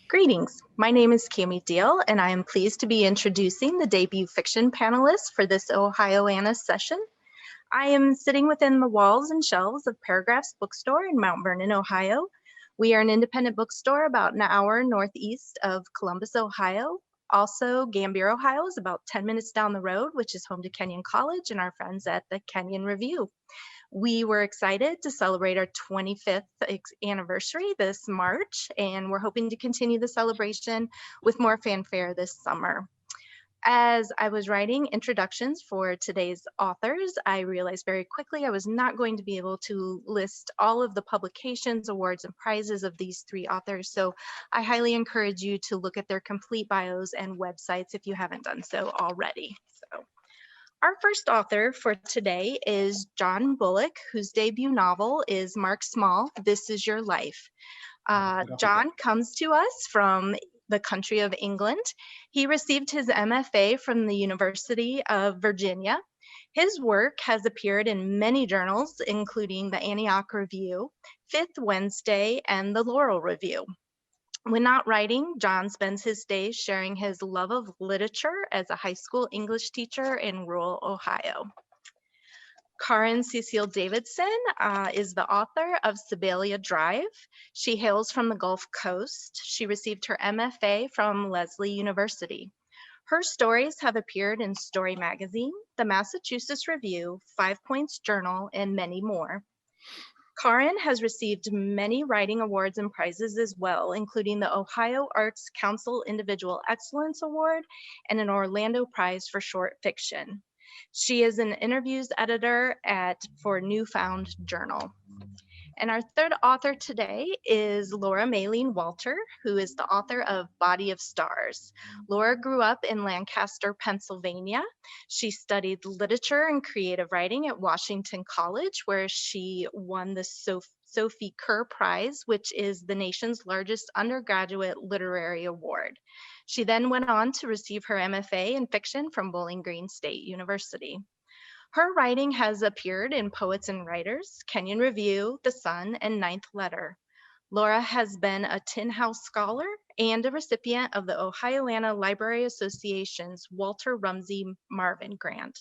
Greetings, my name is Cami Deal, and I am pleased to be introducing the debut fiction panelists for this Ohioana session. I am sitting within the walls and shelves of Paragraphs Bookstore in Mount Vernon, Ohio. We are an independent bookstore about an hour northeast of Columbus, Ohio. Also, Gambier, Ohio is about 10 minutes down the road, which is home to Kenyon College and our friends at the Kenyon Review. We were excited to celebrate our 25th anniversary this March, and we're hoping to continue the celebration with more fanfare this summer. As I was writing introductions for today's authors, I realized very quickly I was not going to be able to list all of the publications, awards, and prizes of these three authors, so I highly encourage you to look at their complete bios and websites if you haven't done so already. Our first author for today is John Bullock, whose debut novel is Mark Small, This Is Your Life. John comes to us from the country of England. He received his MFA from the University of Virginia. His work has appeared in many journals, including the Antioch Review, Fifth Wednesday, and the Laurel Review. When not writing, John spends his days sharing his love of literature as a high school English teacher in rural Ohio. Karin Cecile Davidson is the author of Sebalia Drive. She hails from the Gulf Coast. She received her MFA from Lesley University. Her stories have appeared in Story Magazine, the Massachusetts Review, 5 Points Journal, and many more. Karin has received many writing awards and prizes as well, including the Ohio Arts Council Individual Excellence Award and an Orlando Prize for Short Fiction. She is an interviews editor for Newfound Journal. And our third author today is Laura Maylene Walter, who is the author of Body of Stars. Laura grew up in Lancaster, Pennsylvania. She studied literature and creative writing at Washington College, where she won the Sophie Kerr Prize, which is the nation's largest undergraduate literary award. She then went on to receive her MFA in fiction from Bowling Green State University. Her writing has appeared in Poets and Writers, Kenyon Review, The Sun, and Ninth Letter. Laura has been a Tin House Scholar and a recipient of the Ohioana Library Association's Walter Rumsey Marvin Grant.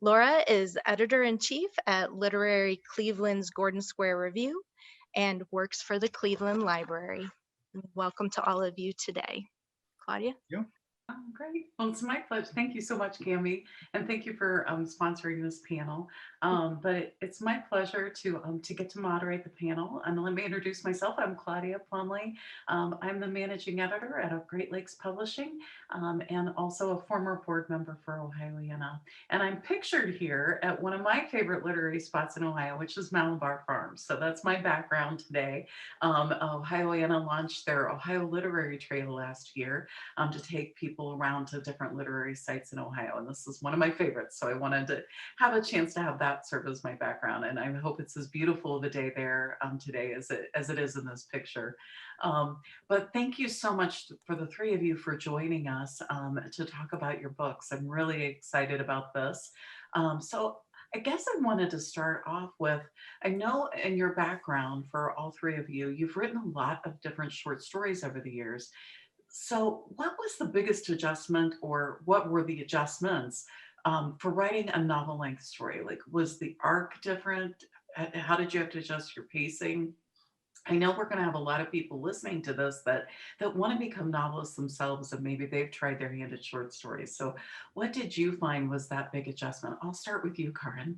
Laura is editor-in-chief at Literary Cleveland's Gordon Square Review and works for the Cleveland Library. Welcome to all of you today. Claudia? Yeah. Oh, great. Well, it's my pleasure. Thank you so much, Cami, and thank you for sponsoring this panel. But it's my pleasure to get to moderate the panel. And let me introduce myself. I'm Claudia Plumley. I'm the managing editor at Great Lakes Publishing and also a former board member for Ohioana. And I'm pictured here at one of my favorite literary spots in Ohio, which is Malabar Farms. So that's my background today. Ohioana launched their Ohio Literary Trail last year to take people around to different literary sites in Ohio. And this is one of my favorites. So I wanted to have a chance to have that serve as my background. And I hope it's as beautiful of a day there today as it is in this picture. But thank you so much for the three of you for joining us to talk about your books. I'm really excited about this. So I guess I wanted to start off with, I know in your background for all three of you, you've written a lot of different short stories over the years. So what was the biggest adjustment, or what were the adjustments for writing a novel length story? Like, was the arc different? How did you have to adjust your pacing? I know we're going to have a lot of people listening to this that want to become novelists themselves, and maybe they've tried their hand at short stories. So what did you find was that big adjustment? I'll start with you, Karin.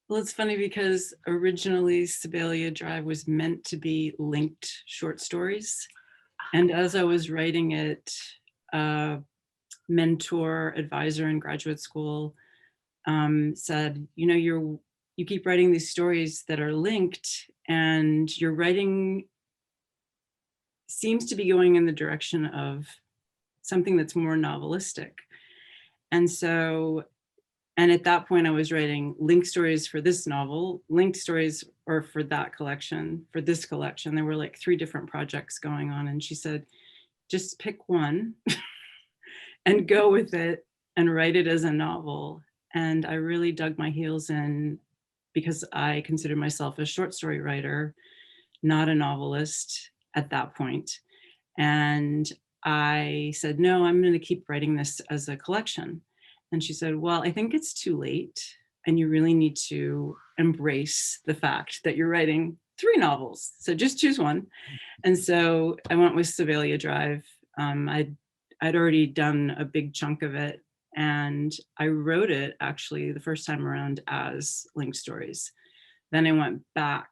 Well, it's funny because originally Sebalia Drive was meant to be linked short stories. And as I was writing it, a mentor, advisor in graduate school said, you know, you keep writing these stories that are linked, and your writing seems to be going in the direction of something that's more novelistic. And so, and at that point I was writing linked stories for this novel, linked stories or for that collection, for this collection. There were like 3 different projects going on. And she said, just pick one and go with it and write it as a novel. And I really dug my heels in because I consider myself a short story writer, not a novelist. at that point. And I said, no, I'm going to keep writing this as a collection. And she said, well, I think it's too late. And you really need to embrace the fact that you're writing 3 novels. So just choose one. And so I went with Sebalia Drive. I'd already done a big chunk of it. And I wrote it actually the first time around as linked stories. Then I went back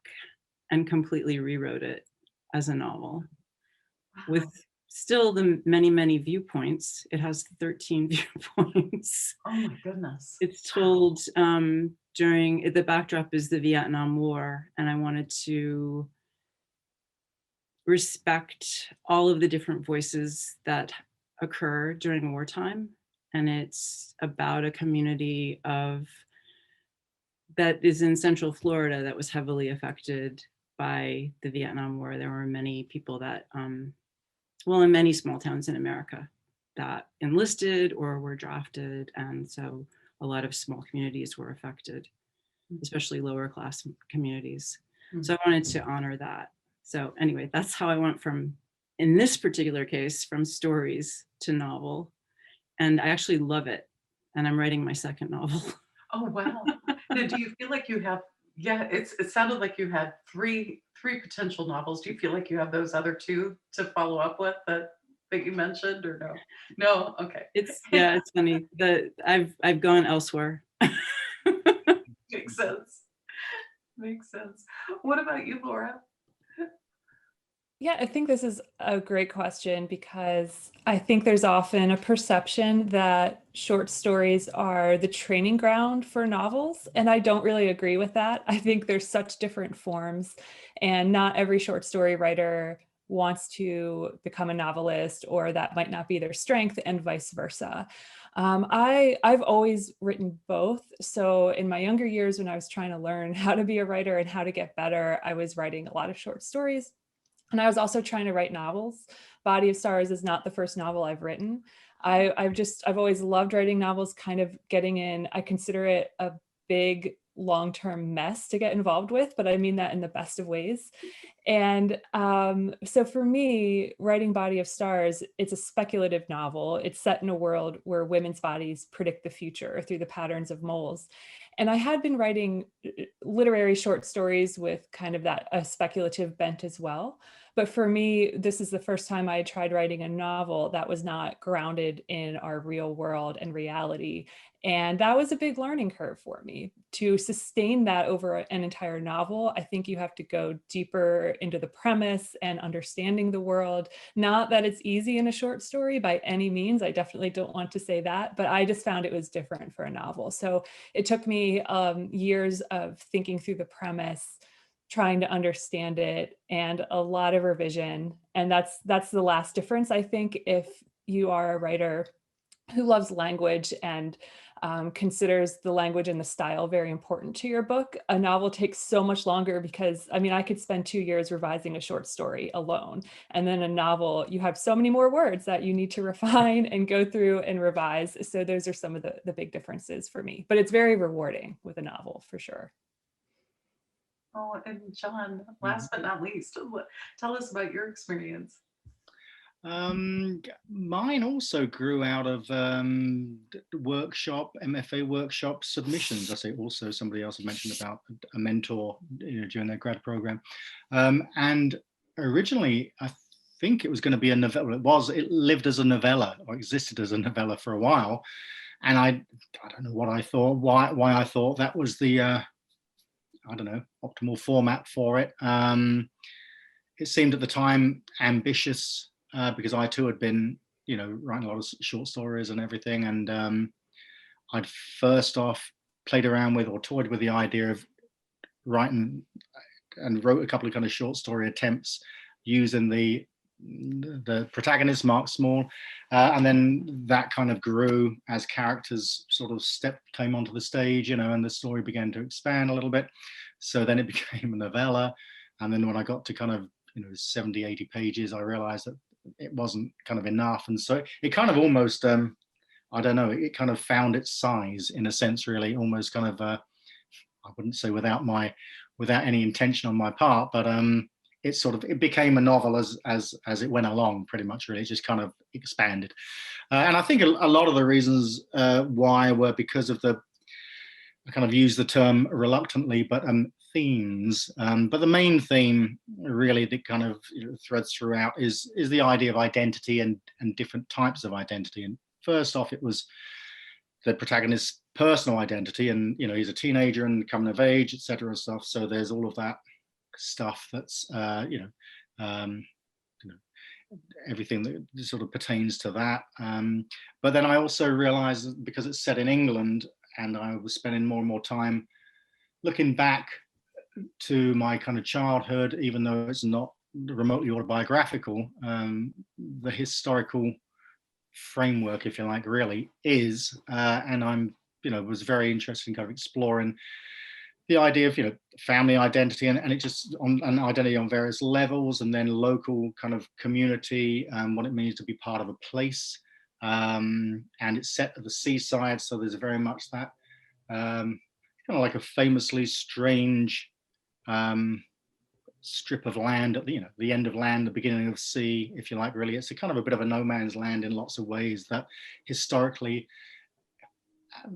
and completely rewrote it as a novel. Wow. With still the many, many viewpoints. It has 13 viewpoints. Oh my goodness. It's told during, the backdrop is the Vietnam War, and I wanted to respect all of the different voices that occur during wartime. And it's about a community that is in Central Florida that was heavily affected by the Vietnam War. There were many people that, well, in many small towns in America that enlisted or were drafted. And so a lot of small communities were affected, especially lower class communities. So I wanted to honor that. So anyway, that's how I went from, in this particular case, from stories to novel. And I actually love it. And I'm writing my second novel. Oh, wow. Now, do you feel like you have, yeah, it sounded like you had three potential novels. Do you feel like you have those other 2 to follow up with that you mentioned, or no? No, okay. It's funny that I've gone elsewhere. Makes sense. Makes sense. What about you, Laura? Yeah, I think this is a great question because I think there's often a perception that short stories are the training ground for novels, and I don't really agree with that. I think there's such different forms, and not every short story writer wants to become a novelist, or that might not be their strength, and vice versa. I've always written both. So in my younger years, when I was trying to learn how to be a writer and how to get better, I was writing a lot of short stories. And I was also trying to write novels. Body of Stars is not the first novel I've written. I've always loved writing novels, kind of getting in. I consider it a big long-term mess to get involved with, but I mean that in the best of ways. And so for me, writing Body of Stars, it's a speculative novel. It's set in a world where women's bodies predict the future through the patterns of moles. And I had been writing literary short stories with kind of that a speculative bent as well. But for me, this is the first time I tried writing a novel that was not grounded in our real world and reality. And that was a big learning curve for me. To sustain that over an entire novel, I think you have to go deeper into the premise and understanding the world. Not that it's easy in a short story by any means. I definitely don't want to say that, but I just found it was different for a novel. So it took me years of thinking through the premise, trying to understand it, and a lot of revision. And that's the last difference, I think, if you are a writer who loves language and considers the language and the style very important to your book. A novel takes so much longer because, I mean, I could spend 2 years revising a short story alone. And then a novel, you have so many more words that you need to refine and go through and revise. So those are some of the big differences for me. But it's very rewarding with a novel, for sure. Oh, and John, last but not least, tell us about your experience. Mine also grew out of MFA workshop submissions. I say also, somebody else had mentioned about a mentor, during their grad program. And originally, I think it was going to be a novella. It lived as a novella, or existed as a novella for a while. And I don't know what I thought, why I thought that was the, I don't know, optimal format for it. It seemed at the time ambitious, because I too had been, writing a lot of short stories and everything. And I'd first off played around with or toyed with the idea of writing, and wrote a couple of kind of short story attempts using the protagonist, Mark Small. And then that kind of grew as characters sort of came onto the stage, and the story began to expand a little bit. So then it became a novella. And then when I got to kind of, 70, 80 pages, I realized that it wasn't kind of enough. And so it kind of almost, I don't know, it kind of found its size in a sense, really, almost kind of, I wouldn't say without any intention on my part, but it became a novel as it went along, pretty much. Really, it just kind of expanded. And I think a lot of the reasons why were because of I kind of use the term reluctantly, but themes. But the main theme really that kind of threads throughout is the idea of identity and different types of identity. And first off, it was the protagonist's personal identity, and he's a teenager and coming of age, etc. and stuff. So there's all of that stuff that's everything that sort of pertains to that. But then I also realized that because it's set in England, and I was spending more and more time looking back to my kind of childhood, even though it's not remotely autobiographical, the historical framework, if you like, really is. And I'm, was very interested in kind of exploring the idea of, family identity and it just an identity on various levels, and then local kind of community, what it means to be part of a place. And it's set at the seaside, so there's very much that kind of like a famously strange strip of land at the end of land, the beginning of sea, if you like. Really, it's a kind of a bit of a no man's land in lots of ways that historically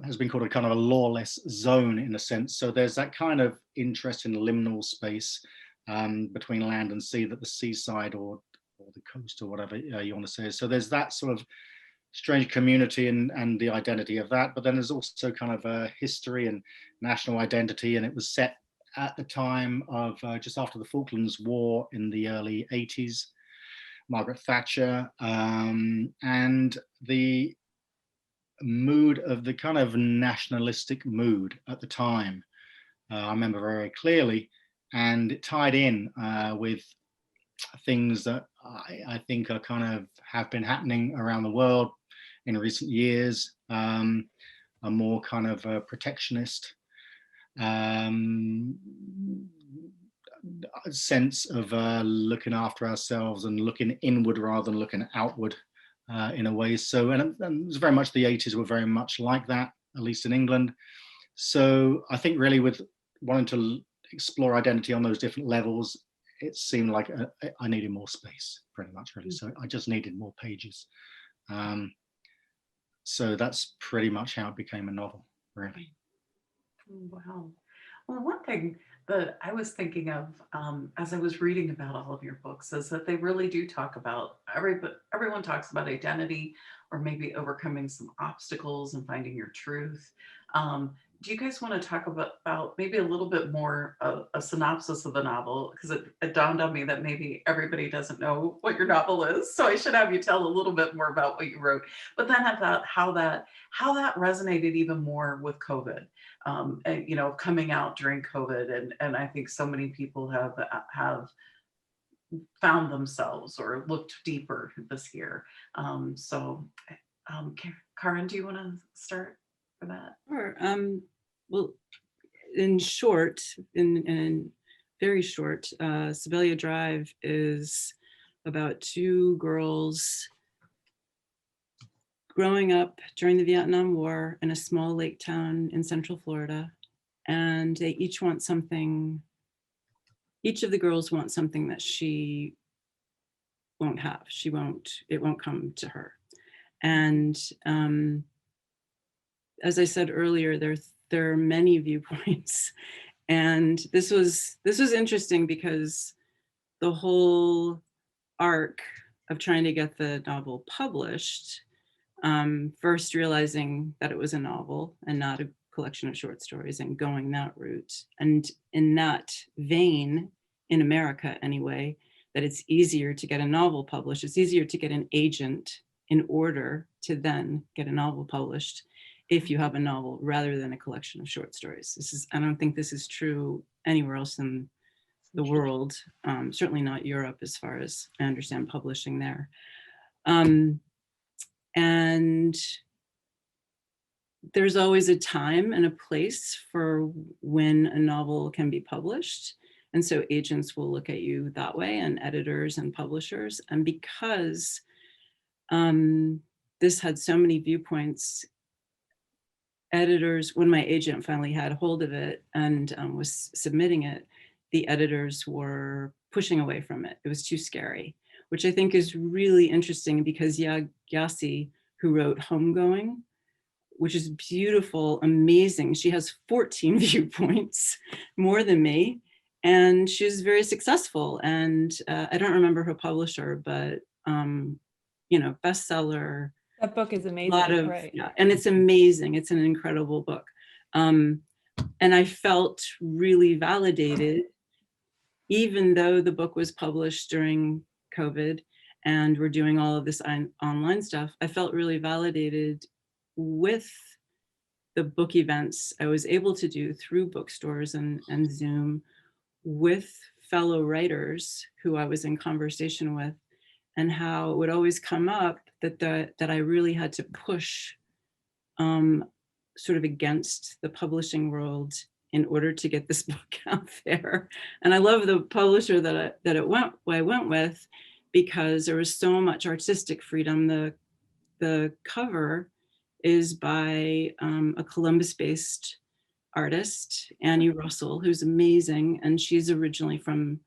has been called a kind of a lawless zone in a sense. So there's that kind of interesting liminal space between land and sea that the seaside or the coast or whatever you want to say. So there's that sort of strange community and the identity of that. But then there's also kind of a history and national identity, and it was set at the time of just after the Falklands War in the early 80s, Margaret Thatcher, and the mood of the kind of nationalistic mood at the time. I remember very clearly, and it tied in with things that I think are kind of have been happening around the world in recent years, a more kind of protectionist sense of looking after ourselves and looking inward rather than looking outward in a way. So, and it was very much the 80s were very much like that, at least in England. So I think really with wanting to explore identity on those different levels, it seemed like I needed more space, pretty much, really. So I just needed more pages. So that's pretty much how it became a novel, really. Wow. Well, one thing that I was thinking of as I was reading about all of your books is that they really do talk about, everyone talks about identity or maybe overcoming some obstacles and finding your truth. Do you guys want to talk about maybe a little bit more a synopsis of the novel? Because it dawned on me that maybe everybody doesn't know what your novel is. So I should have you tell a little bit more about what you wrote. But then I thought how that resonated even more with COVID, and, coming out during COVID. And I think so many people have found themselves or looked deeper this year. Karin, do you want to start for that? Sure. Well, in short, in very short, Sibelia Drive is about two girls growing up during the Vietnam War in a small lake town in Central Florida, and they each want something. Each of the girls wants something that she won't have. It won't come to her. And as I said earlier, there are many viewpoints, and this was interesting because the whole arc of trying to get the novel published, first realizing that it was a novel and not a collection of short stories, and going that route, and in that vein, in America anyway, that it's easier to get a novel published. It's easier to get an agent in order to then get a novel published if you have a novel rather than a collection of short stories. I don't think this is true anywhere else in the world, certainly not Europe as far as I understand publishing there. And there's always a time and a place for when a novel can be published. And so agents will look at you that way, and editors and publishers. And because this had so many viewpoints, editors, when my agent finally had hold of it and was submitting it, the editors were pushing away from it. It was too scary, which I think is really interesting because Yasi, who wrote Homegoing, which is beautiful, amazing. She has 14 viewpoints, more than me. And she's very successful. And I don't remember her publisher, but, you know, bestseller. That book is amazing, A lot of, right? Yeah, and it's amazing. It's an incredible book. And I felt really validated, even though the book was published during COVID and we're doing all of this online stuff, I felt really validated with the book events I was able to do through bookstores and Zoom with fellow writers who I was in conversation with, and how it would always come up that I really had to push sort of against the publishing world in order to get this book out there. And I love the publisher that I went with, because there was so much artistic freedom. The cover is by a Columbus-based artist, Annie Russell, who's amazing. And she's originally from,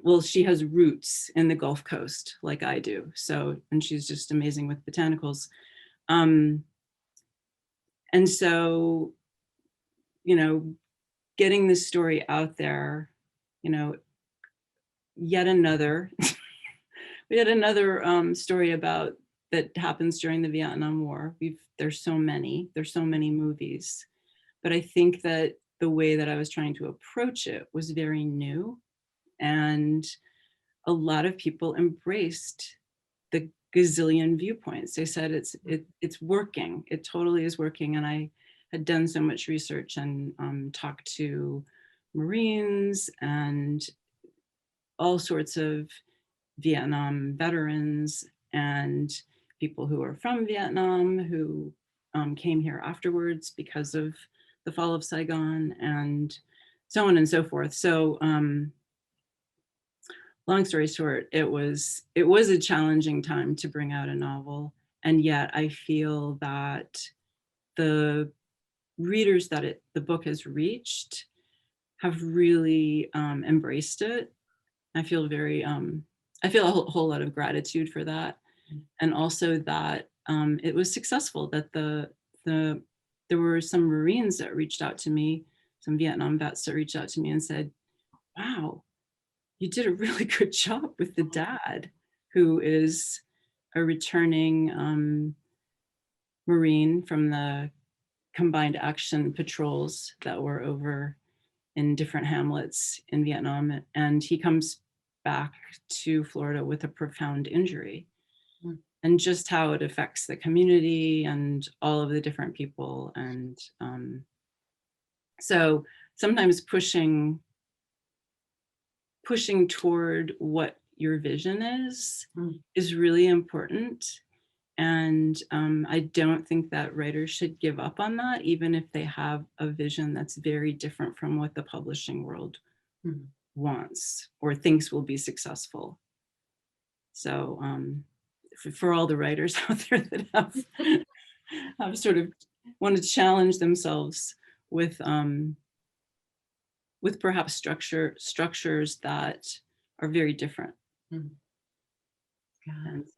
well, she has roots in the Gulf Coast like I do. So, and she's just amazing with botanicals. And so, you know, getting this story out there, you know, yet another story about that happens during the Vietnam War. There's so many movies, but I think that the way that I was trying to approach it was very new, and a lot of people embraced the gazillion viewpoints. They said it's working. It totally is working. And I had done so much research and talked to Marines and all sorts of Vietnam veterans and people who are from Vietnam who came here afterwards because of the fall of Saigon, and so on and so forth. So long story short, it was a challenging time to bring out a novel. And yet I feel that the readers that the book has reached have really embraced it. I feel I feel a whole lot of gratitude for that. And also that it was successful, that there were some Marines that reached out to me, some Vietnam vets that reached out to me and said, wow, you did a really good job with the dad, who is a returning Marine from the combined action patrols that were over in different hamlets in Vietnam. And he comes back to Florida with a profound injury. And just how it affects the community and all of the different people. And so sometimes pushing toward what your vision is really important. And I don't think that writers should give up on that, even if they have a vision that's very different from what the publishing world wants or thinks will be successful. So for all the writers out there that have sort of want to challenge themselves with perhaps structures that are very different. And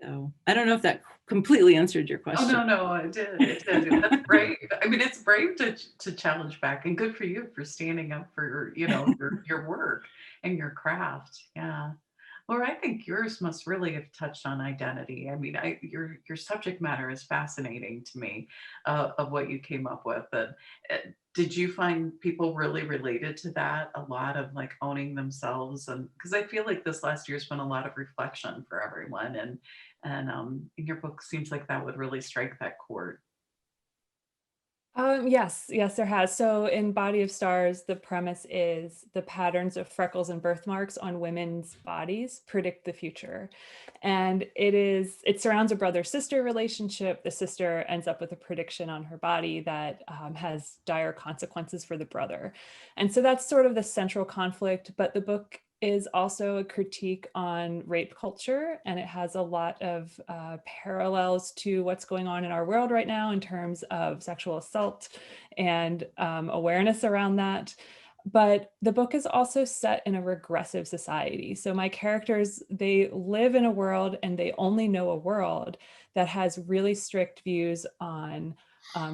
so I don't know if that completely answered your question. Oh, no, it did. That's brave. I mean, it's brave to challenge back, and good for you for standing up for, you know, your work and your craft. Yeah. Laura, I think yours must really have touched on identity. I mean, your subject matter is fascinating to me, of what you came up with. And did you find people really related to that? A lot of like owning themselves, and because I feel like this last year's been a lot of reflection for everyone, and your book seems like that would really strike that chord. Yes, there has. So in Body of Stars, the premise is the patterns of freckles and birthmarks on women's bodies predict the future. And it surrounds a brother-sister relationship. The sister ends up with a prediction on her body that has dire consequences for the brother. And so that's sort of the central conflict, but the book is also a critique on rape culture, and it has a lot of parallels to what's going on in our world right now in terms of sexual assault and awareness around that. But the book is also set in a regressive society. So my characters, they live in a world and they only know a world that has really strict views on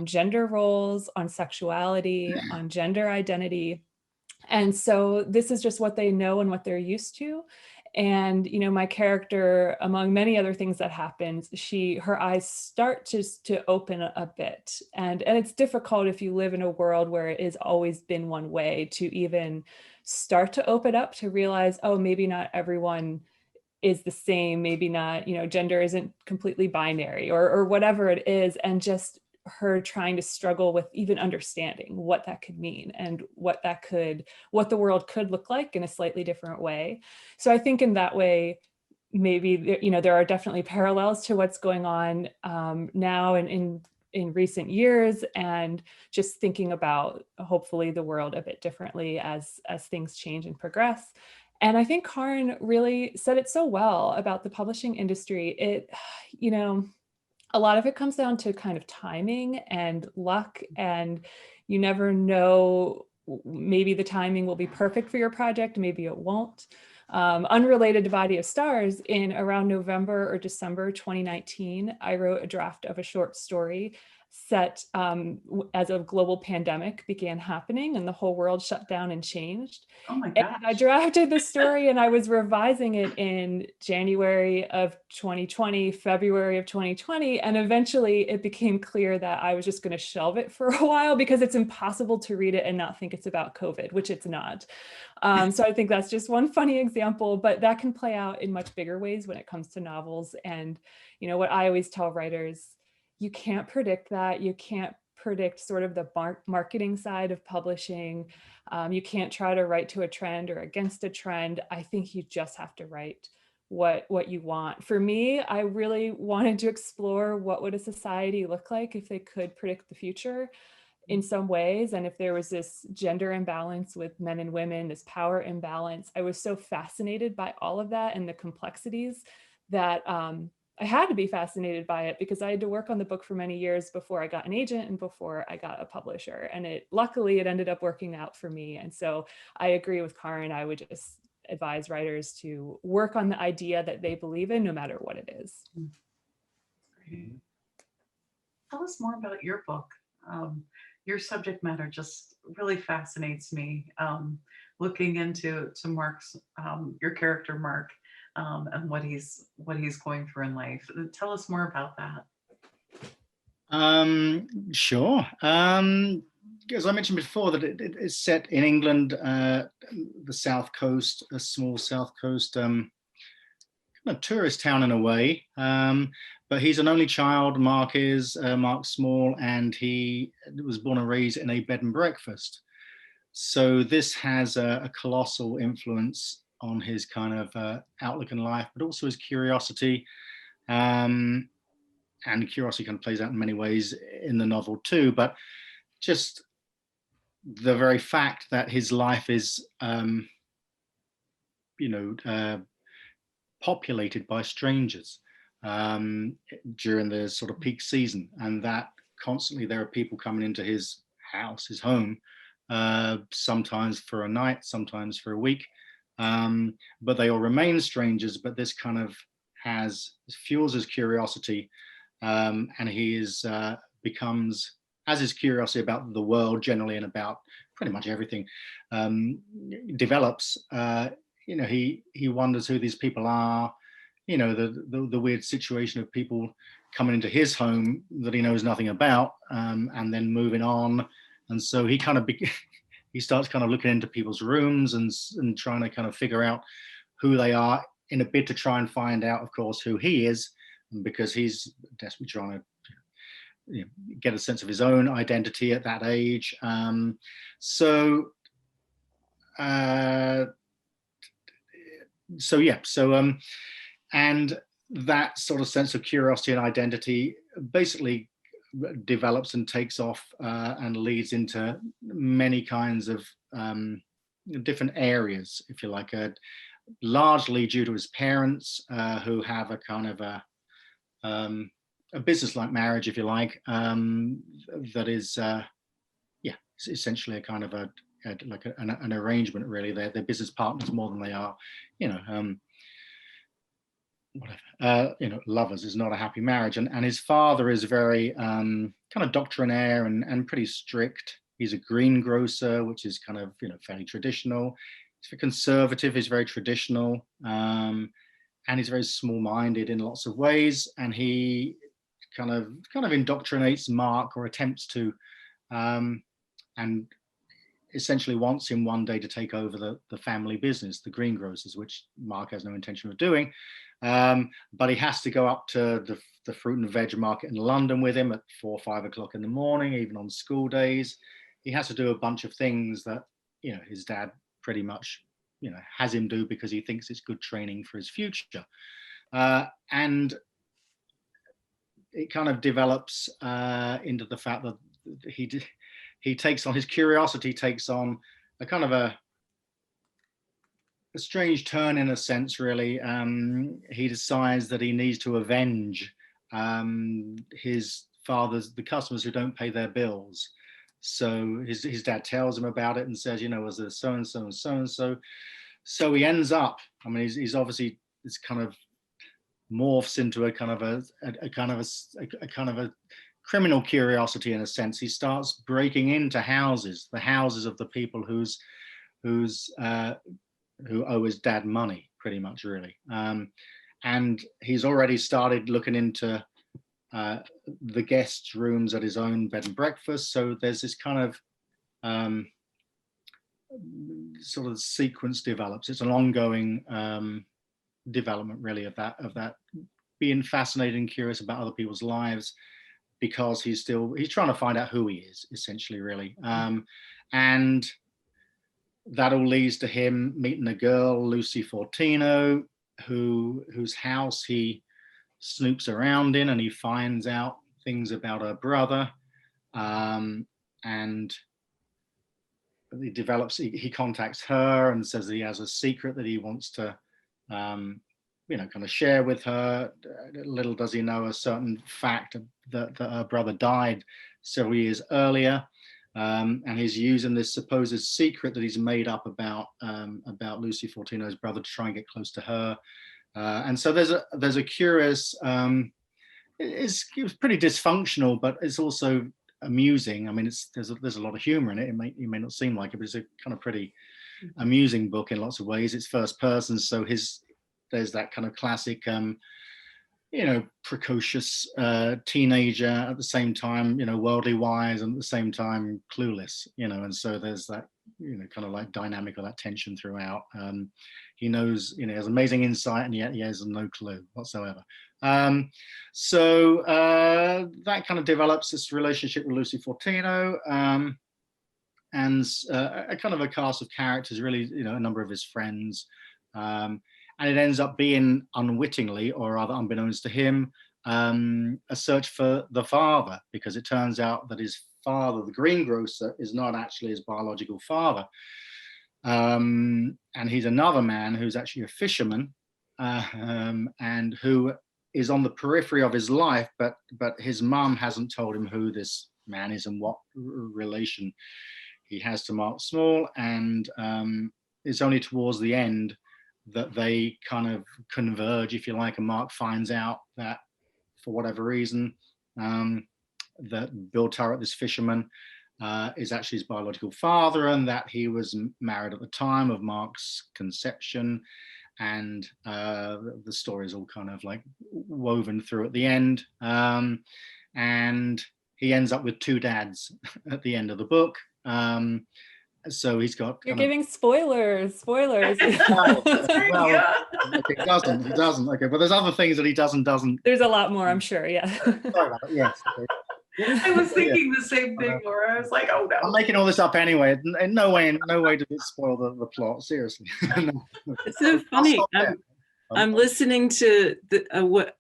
gender roles, on sexuality, on gender identity. And so this is just what they know and what they're used to. And, you know, my character, among many other things that happens, her eyes start to open a bit. And it's difficult if you live in a world where it has always been one way to even start to open up, to realize, oh, maybe not everyone is the same, maybe not, you know, gender isn't completely binary or whatever it is. And just her trying to struggle with even understanding what that could mean and what the world could look like in a slightly different way. So I think in that way, maybe, you know, there are definitely parallels to what's going on now and in recent years, and just thinking about hopefully the world a bit differently as things change and progress. And I think Karin really said it so well about the publishing industry. It, you know, a lot of it comes down to kind of timing and luck, and you never know, maybe the timing will be perfect for your project, maybe it won't. Unrelated to Body of Stars, in around November or December 2019, I wrote a draft of a short story set as a global pandemic began happening and the whole world shut down and changed. Oh my And gosh. I drafted the story and I was revising it in January of 2020, February of 2020, and eventually it became clear that I was just going to shelve it for a while because it's impossible to read it and not think it's about COVID, which it's not. So I think that's just one funny example, but that can play out in much bigger ways when it comes to novels. And, you know, what I always tell writers, you can't predict that. You can't predict sort of the marketing side of publishing. You can't try to write to a trend or against a trend. I think you just have to write what you want. For me, I really wanted to explore what would a society look like if they could predict the future in some ways. And if there was this gender imbalance with men and women, this power imbalance, I was so fascinated by all of that and the complexities that I had to be fascinated by it because I had to work on the book for many years before I got an agent and before I got a publisher. And luckily it ended up working out for me. And so I agree with Karin. I would just advise writers to work on the idea that they believe in, no matter what it is. Tell us more about your book. Your subject matter just really fascinates me. Looking into Mark's, your character Mark, and what he's going through in life. Tell us more about that. Sure. As I mentioned before, that it's set in England, the south coast, a small south coast kind of tourist town in a way. But he's an only child, Mark is, Mark Small, and he was born and raised in a bed and breakfast. So this has a colossal influence on his kind of outlook in life, but also his curiosity. And curiosity kind of plays out in many ways in the novel too, but just the very fact that his life is, populated by strangers during the sort of peak season, and that constantly there are people coming into his house, his home, sometimes for a night, sometimes for a week, but they all remain strangers. But this kind of fuels his curiosity, and he becomes, as his curiosity about the world generally and about pretty much everything develops. He wonders who these people are. The weird situation of people coming into his home that he knows nothing about, and then moving on. And so he kind of he starts kind of looking into people's rooms and trying to kind of figure out who they are, in a bid to try and find out, of course, who he is, because he's desperately trying to get a sense of his own identity at that age. And that sort of sense of curiosity and identity basically develops and takes off and leads into many kinds of different areas, if you like, largely due to his parents, who have a kind of a business-like marriage, if you like, that is, it's essentially a kind of like an arrangement, really. They're business partners more than they are, whatever, lovers. Is not a happy marriage. And his father is very kind of doctrinaire and pretty strict. He's a greengrocer, which is kind of, fairly traditional. He's very conservative, he's very traditional, and he's very small-minded in lots of ways. And he kind of indoctrinates Mark, or attempts to, and essentially wants him one day to take over the family business, the greengrocers, which Mark has no intention of doing. But he has to go up to the fruit and veg market in London with him at 4 or 5 o'clock in the morning, even on school days. He has to do a bunch of things that, his dad pretty much, has him do because he thinks it's good training for his future. And it kind of develops into the fact that he takes on, his curiosity takes on a kind of a strange turn, in a sense, really. He decides that he needs to avenge his father's, the customers who don't pay their bills. So his dad tells him about it and says, was there so and so and so and so. So he ends up, I mean, he's obviously, this kind of morphs into a kind of a criminal curiosity, in a sense. He starts breaking into the houses of the people who owe his dad money, pretty much, really. And he's already started looking into the guests' rooms at his own bed and breakfast. So there's this kind of sort of sequence develops. It's an ongoing development, really, of that being fascinated and curious about other people's lives, because he's trying to find out who he is, essentially, really. And that all leads to him meeting a girl, Lucy Fortino, whose house he snoops around in, and he finds out things about her brother. And he contacts her and says that he has a secret that he wants to, kind of share with her. Little does he know a certain fact that her brother died several years earlier. And he's using this supposed secret that he's made up about Lucy Fortino's brother to try and get close to her. And so there's a curious, it's pretty dysfunctional, but it's also amusing. I mean, there's a lot of humor in it. It may not seem like it, but it's a kind of pretty amusing book in lots of ways. It's first person, so there's that kind of classic, precocious teenager, at the same time, worldly wise, and at the same time clueless, and so there's that, kind of like dynamic of that tension throughout. He knows, he has amazing insight, and yet he has no clue whatsoever. So that kind of develops this relationship with Lucy Fortino, and a kind of a cast of characters, really, a number of his friends. And it ends up being, unwittingly, or rather unbeknownst to him, a search for the father, because it turns out that his father, the greengrocer, is not actually his biological father. And he's another man who's actually a fisherman, and who is on the periphery of his life, but his mum hasn't told him who this man is and what relation he has to Mark Small. And it's only towards the end that they kind of converge, if you like, and Mark finds out that, for whatever reason, that Bill Turret, this fisherman, is actually his biological father, and that he was married at the time of Mark's conception. And the story is all kind of like woven through at the end. And he ends up with 2 dads at the end of the book. So he's got. You're giving spoilers. Well, okay, he doesn't. Okay, but there's other things that he doesn't. There's a lot more, I'm sure. Yeah. Sorry about it. Yes. Okay. I was thinking the same thing, Laura. I was like, oh no. I'm making all this up anyway. In no way does it spoil the plot. Seriously. No. It's so funny. I'm listening to what.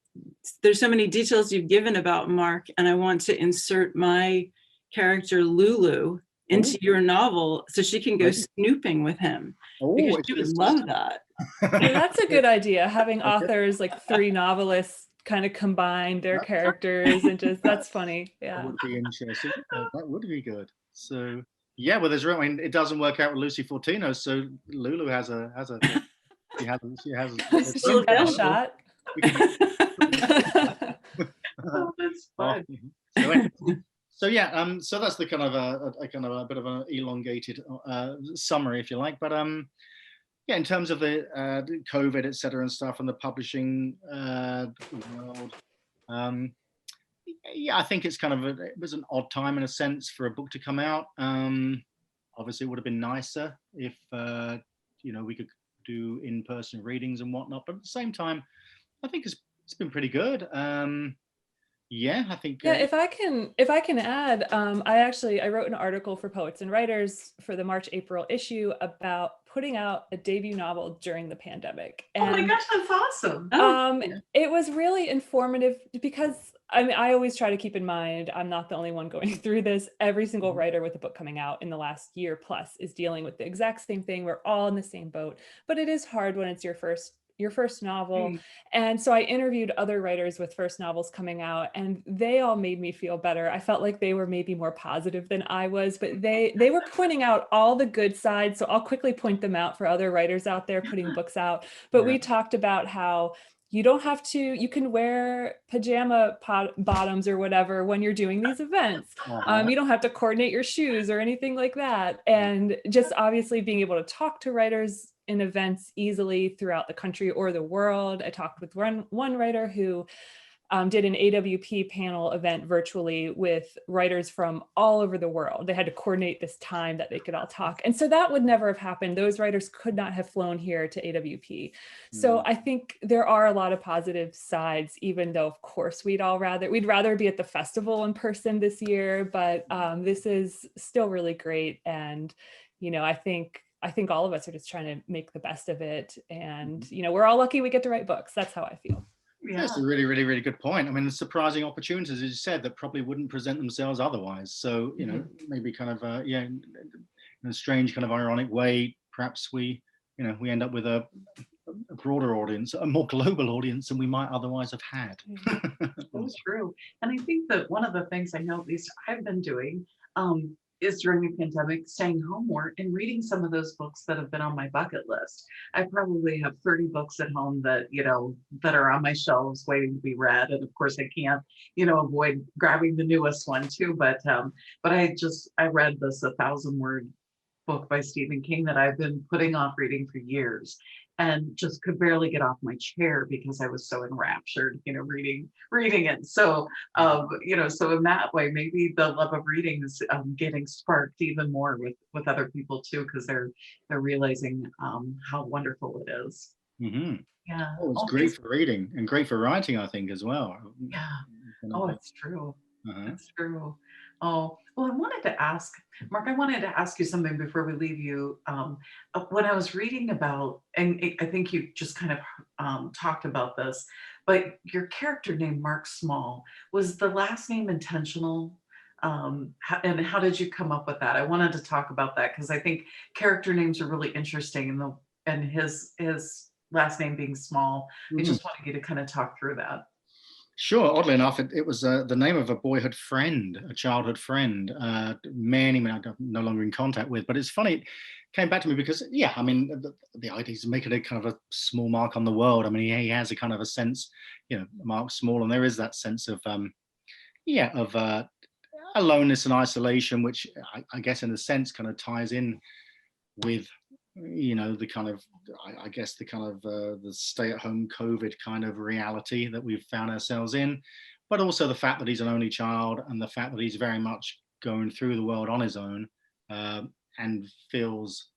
There's so many details you've given about Mark, and I want to insert my character Lulu into your novel so she can go snooping with him, because she would love that. Yeah, that's a good idea, having authors, like 3 novelists, kind of combine their characters, and just, that's funny. Yeah, that would be interesting. That would be good. So Yeah, well, there's. I mean, it doesn't work out with Lucy Fortino, so Lulu has a she has Still got a shot. We can, Oh, that's oh, fun. so anyway, so yeah, so that's the kind of a kind of a bit of an elongated summary, if you like. But yeah, in terms of the COVID, et cetera, and stuff, and the publishing world, yeah, I think it's kind of it was an odd time in a sense for a book to come out. Obviously, it would have been nicer if we could do in-person readings and whatnot. But at the same time, I think it's been pretty good. Yeah, I think. Yeah, if I can add, I wrote an article for Poets and Writers for the March-April issue about putting out a debut novel during the pandemic. And, oh my gosh, that's awesome. It was really informative because I always try to keep in mind I'm not the only one going through this. Every single writer with a book coming out in the last year plus is dealing with the exact same thing. We're all in the same boat, but it is hard when it's your first novel. And so I interviewed other writers with first novels coming out, and they all made me feel better. I felt like they were maybe more positive than I was, but they were pointing out all the good sides. So I'll quickly point them out for other writers out there putting books out. But we talked about how you don't have to, you can wear pajama bottoms or whatever when you're doing these events. You don't have to coordinate your shoes or anything like that. And just obviously being able to talk to writers in events easily throughout the country or the world. I talked with one writer who did an AWP panel event virtually with writers from all over the world. They had to coordinate this time that they could all talk. And so that would never have happened. Those writers could not have flown here to AWP. So I think there are a lot of positive sides, even though of course we'd rather be at the festival in person this year, but this is still really great. And, I think all of us are just trying to make the best of it. And, we're all lucky we get to write books. That's how I feel. Yeah. That's a really, really, really good point. I mean, the surprising opportunities, as you said, that probably wouldn't present themselves otherwise. So, maybe kind of, in a strange kind of ironic way, perhaps we end up with a broader audience, a more global audience than we might otherwise have had. That's true. And I think that one of the things I know, at least I've been doing, is during the pandemic, staying home more and reading some of those books that have been on my bucket list. I probably have 30 books at home that, that are on my shelves waiting to be read. And of course I can't, avoid grabbing the newest one too. But I read this 1,000-word book by Stephen King that I've been putting off reading for years, and just could barely get off my chair because I was so enraptured, reading it. So, so in that way, maybe the love of reading is getting sparked even more with other people too, because they're realizing how wonderful it is. Mm-hmm. Yeah. Oh, it's great for reading and great for writing, I think, as well. Yeah. Oh, it's true. It's true. Oh, well, I wanted to ask, Mark, you something before we leave you. When I was reading about, and I think you just kind of talked about this, but your character name, Mark Small, was the last name intentional? And how did you come up with that? I wanted to talk about that because I think character names are really interesting, and his last name being Small. I just wanted you to kind of talk through that. Sure. Oddly enough, it was the name of a boyhood friend, a childhood friend, many I'm no longer in contact with. But it's funny, it came back to me because, I mean, the idea is making a kind of a small mark on the world. I mean, he has a kind of a sense, Mark Small, and there is that sense of, aloneness and isolation, which I guess in a sense kind of ties in with the kind of, I guess the kind of the stay-at-home COVID kind of reality that we've found ourselves in, but also the fact that he's an only child and the fact that he's very much going through the world on his own, and feels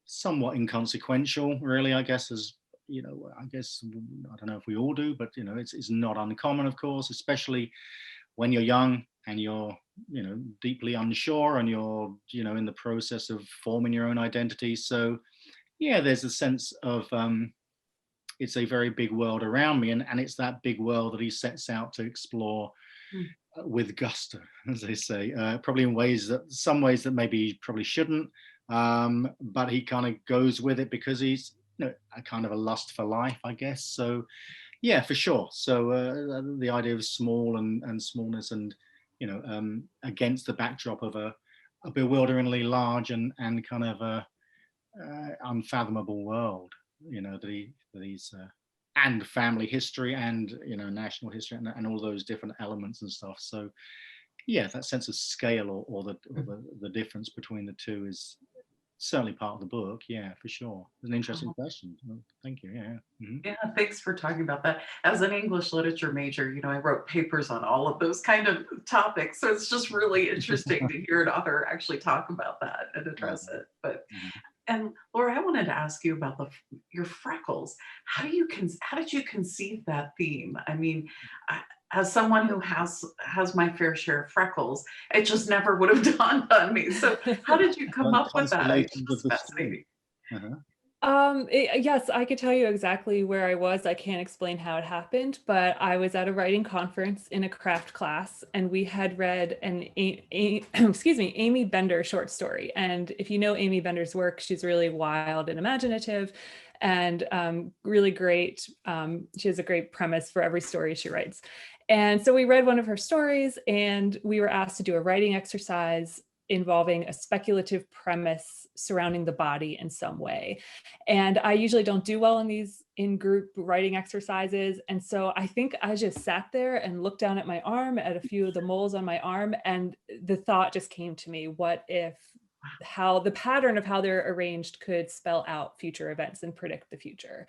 somewhat inconsequential, really, I guess, as I don't know if we all do, but it's not uncommon, of course, especially when you're young and you're deeply unsure and you're in the process of forming your own identity. So there's a sense of it's a very big world around me, and it's that big world that he sets out to explore with gusto, as they say, probably in some ways that maybe he probably shouldn't, but he kind of goes with it because he's a kind of a lust for life, I guess. So yeah, for sure. So the idea of small and smallness, and against the backdrop of a a bewilderingly large and kind of a unfathomable world, you know, that he's and family history and, you know, national history and all those different elements and stuff. So yeah, that sense of scale or the difference between the two is certainly part of the book. Yeah, for sure. It's an interesting question. Thank you. Yeah. Mm-hmm. Yeah, thanks for talking about that. As an English literature major, you know, I wrote papers on all of those kind of topics. So it's just really interesting to hear an author actually talk about that and address it. But and Laura, I wanted to ask you about your freckles. How did you conceive that theme? I mean, as someone who has my fair share of freckles, it just never would have dawned on me. So how did you come up with that? It's just fascinating. Yes, I could tell you exactly where I was. I can't explain how it happened, but I was at a writing conference in a craft class, and we had read an Amy Bender short story. And if you know Amy Bender's work, she's really wild and imaginative and really great. She has a great premise for every story she writes. And so we read one of her stories, and we were asked to do a writing exercise involving a speculative premise surrounding the body in some way. And I usually don't do well in these in-group writing exercises. And so I think I just sat there and looked down at my arm, at a few of the moles on my arm, and the thought just came to me, what if how the pattern of how they're arranged could spell out future events and predict the future?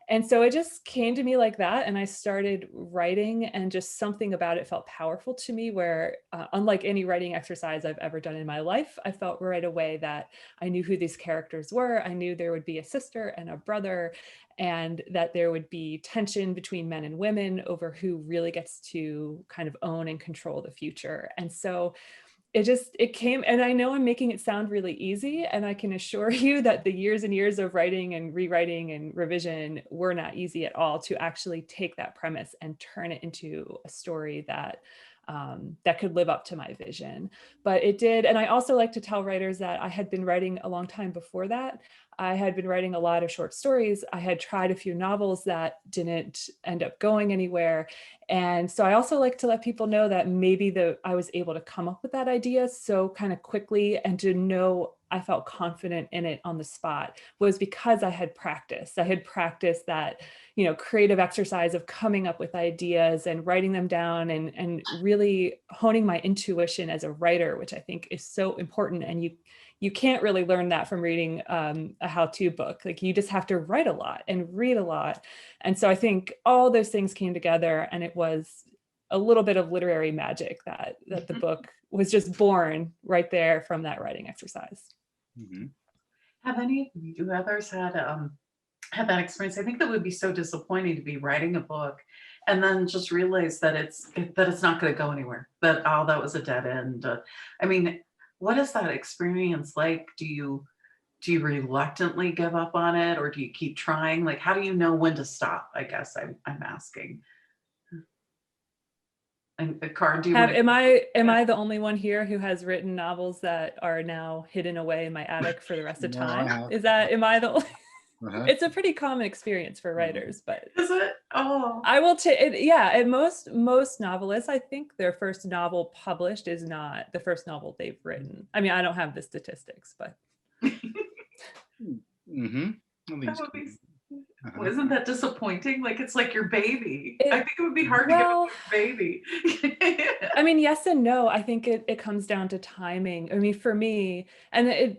And so it just came to me like that. And I started writing, and just something about it felt powerful to me, where unlike any writing exercise I've ever done in my life, I felt right away that I knew who these characters were. I knew there would be a sister and a brother, and that there would be tension between men and women over who really gets to kind of own and control the future. And so it came, and I know I'm making it sound really easy, and I can assure you that the years and years of writing and rewriting and revision were not easy at all to actually take that premise and turn it into a story that that could live up to my vision. But it did. And I also like to tell writers that I had been writing a long time before that. I had been writing a lot of short stories. I had tried a few novels that didn't end up going anywhere. And so I also like to let people know that maybe I was able to come up with that idea so kind of quickly, and to know I felt confident in it on the spot was because I had practiced. I had practiced that, you know, creative exercise of coming up with ideas and writing them down, and really honing my intuition as a writer, which I think is so important. And you can't really learn that from reading a how-to book. Like, you just have to write a lot and read a lot. And so I think all those things came together, and it was a little bit of literary magic that the book was just born right there from that writing exercise. Mm-hmm. Have any of you others had that experience? I think that would be so disappointing to be writing a book and then just realize that it's not going to go anywhere. That that was a dead end. I mean, what is that experience like? Do you reluctantly give up on it, or do you keep trying? Like, how do you know when to stop? I guess I'm asking. And Karin, do you am I the only one here who has written novels that are now hidden away in my attic for the rest of No, time? Am I the only? Uh-huh. It's a pretty common experience for writers, but is it? Oh, I will and most novelists, I think their first novel published is not the first novel they've written. I mean, I don't have the statistics, but Mm-hmm. Well, isn't that disappointing? Like, it's like your baby. I think it would be hard to give up your baby. I mean, yes and no. I think it comes down to timing. I mean, for me, and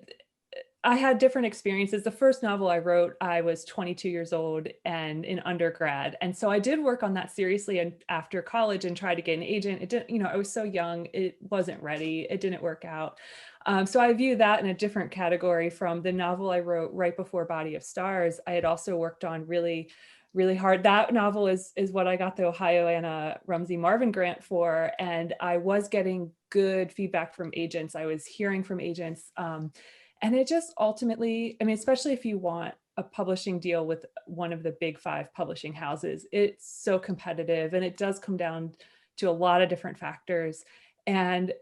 I had different experiences. The first novel I wrote, I was 22 years old and in undergrad. And so I did work on that seriously and after college and tried to get an agent. It didn't, you know, I was so young, it wasn't ready. It didn't work out. So I view that in a different category from the novel I wrote right before Body of Stars. I had also worked on really hard. That novel is what I got the Ohioana Rumsey Marvin grant for. And I was getting good feedback from agents. I was hearing from agents. And it just ultimately, I mean, especially if you want a publishing deal with one of the big 5 publishing houses, it's so competitive, and it does come down to a lot of different factors. And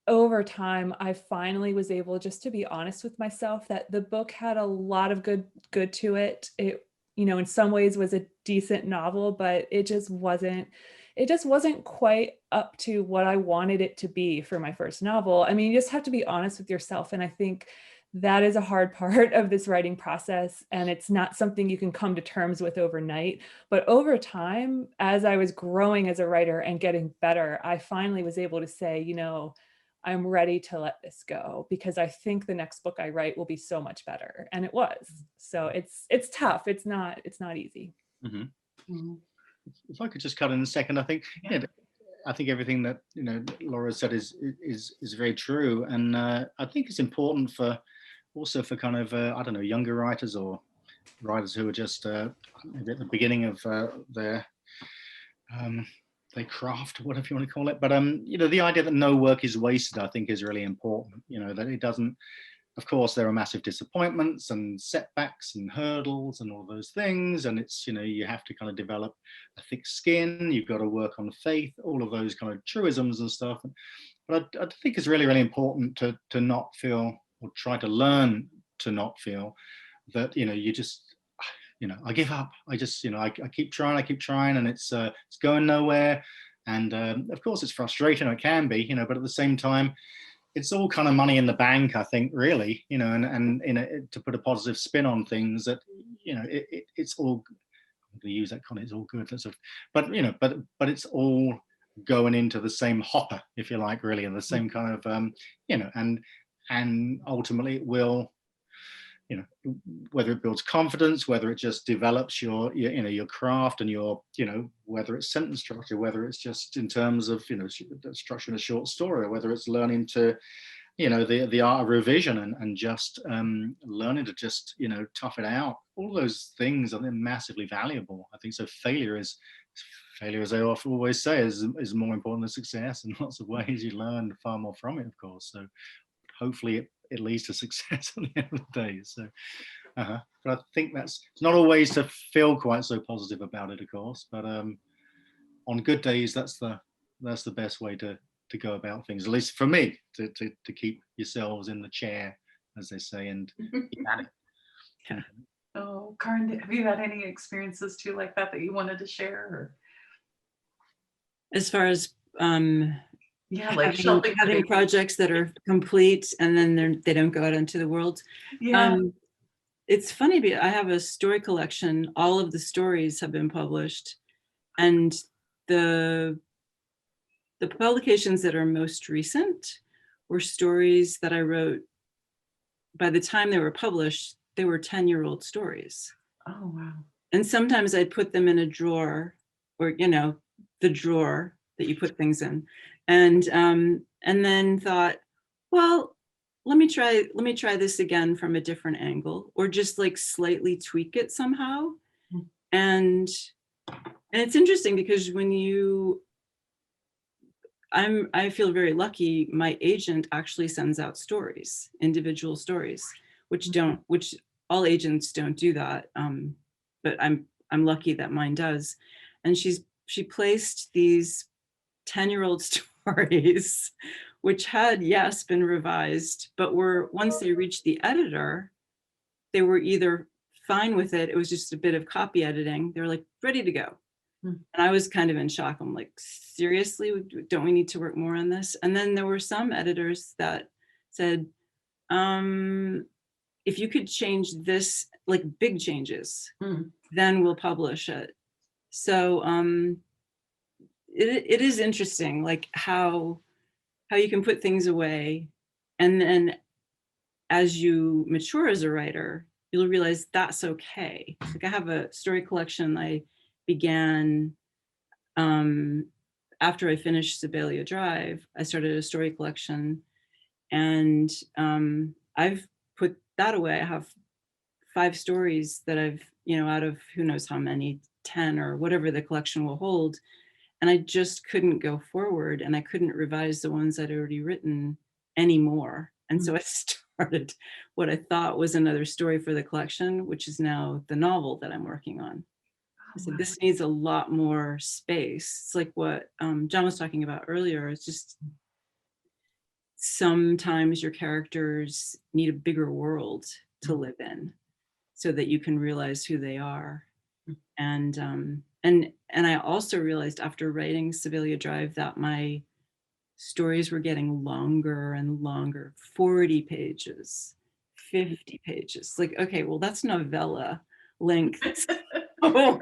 over time, I finally was able just to be honest with myself that the book had a lot of good to it. It, you know, in some ways was a decent novel, but it just wasn't it just wasn't quite up to what I wanted it to be for my first novel. I mean, you just have to be honest with yourself. And I think that is a hard part of this writing process. And it's not something you can come to terms with overnight. But over time, as I was growing as a writer and getting better, I finally was able to say, you know, I'm ready to let this go because I think the next book I write will be so much better. And it was. So it's tough. It's not easy. Mm-hmm. If I could just cut in a second, I think I think everything that Laura said is very true, and I think it's important for also for kind of I don't know, younger writers or writers who are just maybe at the beginning of their craft, whatever you want to call it. But the idea that no work is wasted, I think, is really important. That it doesn't. Of course, there are massive disappointments and setbacks and hurdles and all those things. And it's, you have to kind of develop a thick skin. You've got to work on faith, all of those kind of truisms and stuff. But I think it's really, really important to not feel, or try to learn to not feel that, you just, I give up. I just, I keep trying and it's going nowhere. And of course, it's frustrating. It can be, but at the same time, it's all kind of money in the bank, I think, really, and to put a positive spin on things that, it's all, to use that kind of, it's all good. But it's all going into the same hopper, if you like, really, and the same kind of, and ultimately it will, whether it builds confidence, whether it just develops your craft and your, whether it's sentence structure, whether it's just in terms of, structuring a short story, or whether it's learning to, the art of revision and just learning to just, tough it out. All those things are massively valuable. I think so. Failure, as I often always say, is more important than success. In lots of ways, you learn far more from it, of course. So hopefully it leads to success at the end of the day. So, but I think it's not always to feel quite so positive about it, of course. But on good days, that's the best way to go about things. At least for me, to keep yourselves in the chair, as they say, and keep at it. Yeah. Oh, Karin, have you had any experiences too like that you wanted to share? Or? As far as like having projects that are complete and then they don't go out into the world. Yeah. It's funny, because I have a story collection. All of the stories have been published, and the publications that are most recent were stories that I wrote. By the time they were published, they were 10-year-old stories. Oh, wow. And sometimes I'd put them in a drawer, or, the drawer that you put things in. And then thought, well, let me try this again from a different angle, or just like slightly tweak it somehow. And it's interesting because I feel very lucky. My agent actually sends out stories, individual stories, which all agents don't do that. But I'm lucky that mine does. And she placed these 10-year-old stories, which had, yes, been revised, but once they reached the editor, they were either fine with it. It was just a bit of copy editing. They were like ready to go. And I was kind of in shock. I'm like, seriously, don't we need to work more on this? And then there were some editors that said, if you could change this, like big changes, then we'll publish it. So it is interesting, like how you can put things away, and then as you mature as a writer, you'll realize that's okay. Like I have a story collection I began after I finished Sebalia Drive. I started a story collection, and I've put that away. I have 5 stories that I've, out of who knows how many, 10 or whatever the collection will hold. And I just couldn't go forward, and I couldn't revise the ones I'd already written anymore. And so I started what I thought was another story for the collection, which is now the novel that I'm working on. I said, this needs a lot more space. It's like what John was talking about earlier. It's just sometimes your characters need a bigger world to live in so that you can realize who they are. And and I also realized after writing Sibylla Drive that my stories were getting longer and longer, 40 pages, 50 pages. Like, okay, well, that's novella length. So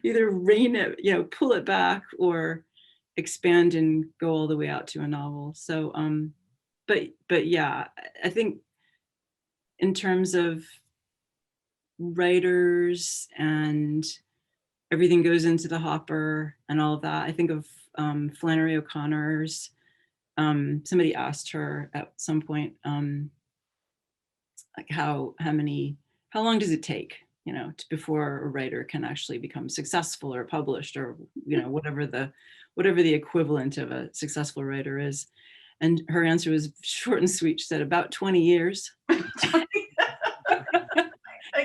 either rein it, pull it back, or expand and go all the way out to a novel. So, but yeah, I think in terms of writers and everything goes into the hopper and all of that, I think of Flannery O'Connor's. Somebody asked her at some point, like how long does it take, before a writer can actually become successful or published, or whatever the equivalent of a successful writer is. And her answer was short and sweet. She said about 20 years. I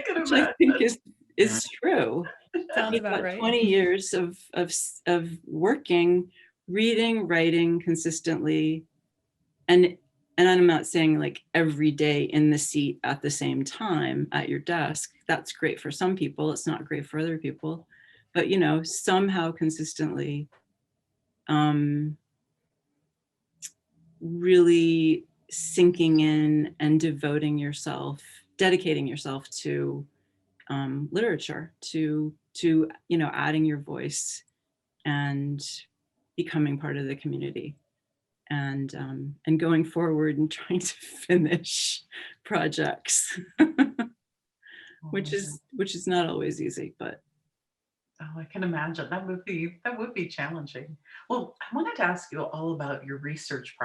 could Which imagine. I think is true. Sounds about right. 20 years of working, reading, writing consistently, and I'm not saying like every day in the seat at the same time at your desk. That's great for some people. It's not great for other people. But somehow consistently, really sinking in and dedicating yourself to literature, to adding your voice and becoming part of the community, and going forward and trying to finish projects, which is not always easy, but. Oh, I can imagine that would be challenging. Well, I wanted to ask you all about your research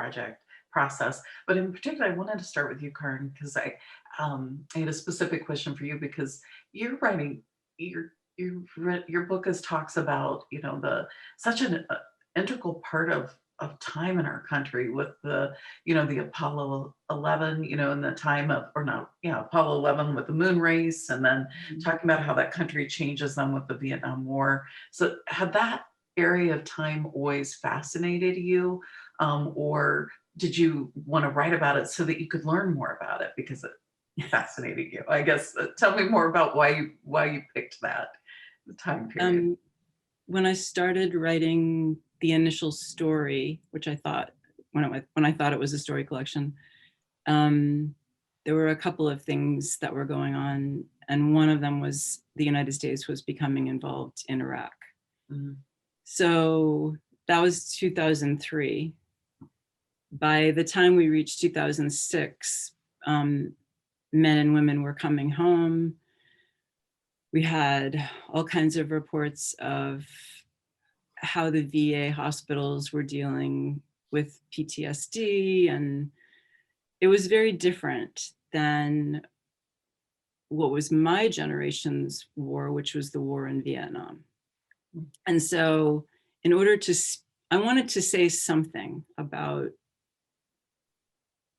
process, but in particular, I wanted to start with you, Karin, because I had a specific question for you, because you're writing your book talks about such an integral part of time in our country, with the the Apollo 11, in the time of, or not, Apollo 11 with the moon race, and then talking about how that country changes them with the Vietnam War. So had that area of time always fascinated you, or did you want to write about it so that you could learn more about it because it fascinated you? I guess tell me more about why you picked that time period. When I started writing the initial story, which I thought, when I thought it was a story collection, there were a couple of things that were going on, and one of them was the United States was becoming involved in Iraq. Mm-hmm. So that was 2003. By the time we reached 2006, men and women were coming home. We had all kinds of reports of how the VA hospitals were dealing with PTSD, and it was very different than what was my generation's war, which was the war in Vietnam. And so I wanted to say something about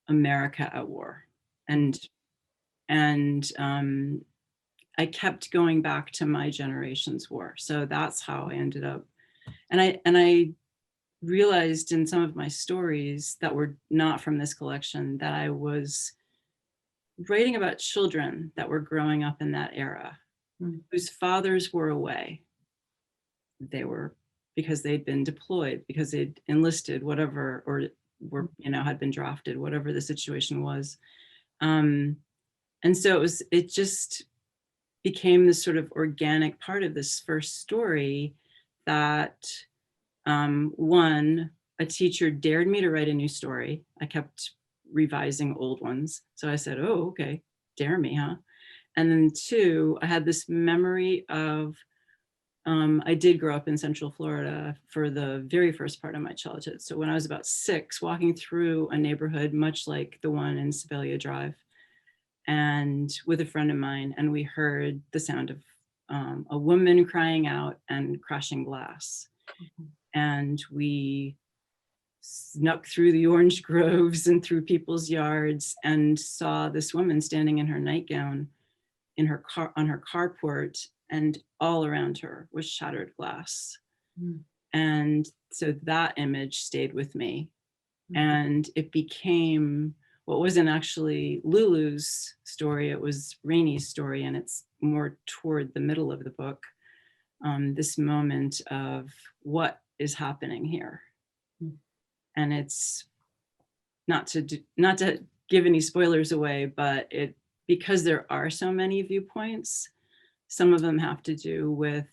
America at war. And I kept going back to my generation's war. So that's how I ended up. And I realized in some of my stories that were not from this collection that I was writing about children that were growing up in that era, whose fathers were away. They were, because they'd been deployed, because they'd enlisted, whatever, or were, had been drafted, whatever the situation was. And so it just became this sort of organic part of this first story that one, a teacher dared me to write a new story. I kept revising old ones. So I said, oh, okay, dare me, huh? And then two, I had this memory of, I did grow up in Central Florida for the very first part of my childhood. So when I was about 6, walking through a neighborhood, much like the one in Sibylla Drive, and with a friend of mine, and we heard the sound of a woman crying out and crashing glass. And we snuck through the orange groves and through people's yards and saw this woman standing in her nightgown in her car, on her carport, and all around her was shattered glass. And so that image stayed with me. And it became what wasn't actually Lulu's story, it was Rainey's story, and it's more toward the middle of the book. this moment of what is happening here. And it's not to give any spoilers away, but because there are so many viewpoints, some of them have to do with